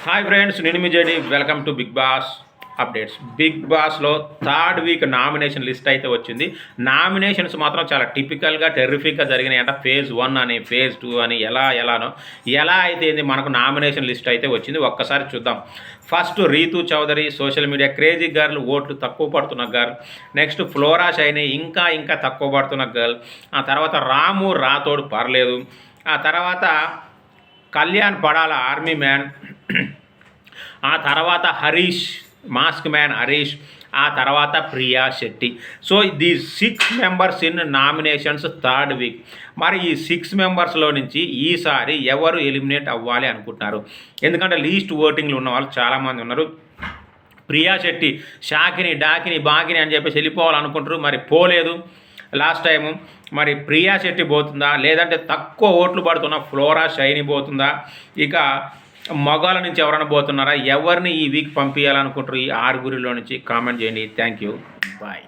Hi friends, నేను మీ JD. Welcome to Bigg Boss updates. Bigg బాస్లో థర్డ్ వీక్ నామినేషన్ లిస్ట్ అయితే వచ్చింది. నామినేషన్స్ మాత్రం చాలా టిపికల్గా టెర్రిఫిక్గా జరిగినాయి అంట. ఫేజ్ 1 అని, ఫేజ్ 2 అని ఎలా అయితే మనకు నామినేషన్ లిస్ట్ అయితే వచ్చింది. ఒక్కసారి చూద్దాం. First Rithu Chowdary, social media crazy girl, ఓట్లు తక్కువ పడుతున్న గర్ల్. నెక్స్ట్ ఫ్లోరా షైని, ఇంకా తక్కువ పడుతున్న గర్ల్. ఆ తర్వాత రాము రాథోడ్ పర్లేదు. ఆ తర్వాత కళ్యాణ్ పడాల ఆర్మీ మ్యాన్. ఆ తర్వాత హరీష్ మాస్క్ మ్యాన్ హరీష్. ఆ తర్వాత Priya Shetty. So the 6 members in nominations third week. మరి ఈ 6 మెంబర్స్లో నుంచి ఈసారి ఎవరు ఎలిమినేట్ అవ్వాలి అనుకుంటున్నారు? ఎందుకంటే లీస్ట్ ఓటింగ్లు ఉన్న వాళ్ళు చాలామంది ఉన్నారు. ప్రియా శెట్టి షాకిని డాకిని బాకిని అని చెప్పేసి వెళ్ళిపోవాలనుకుంటారు, మరి పోలేదు లాస్ట్ టైము. మరి ప్రియా శెట్టి పోతుందా, లేదంటే తక్కువ ఓట్లు పడుతున్న ఫ్లోరా షైని పోతుందా? ఇక మగాళ్ళ నుంచి ఎవరైనా పోతున్నారా? ఎవరిని ఈ వీక్ పంపించాలనుకుంటారు? ఈ 6 నుంచి కామెంట్ చేయండి. Thank you, bye.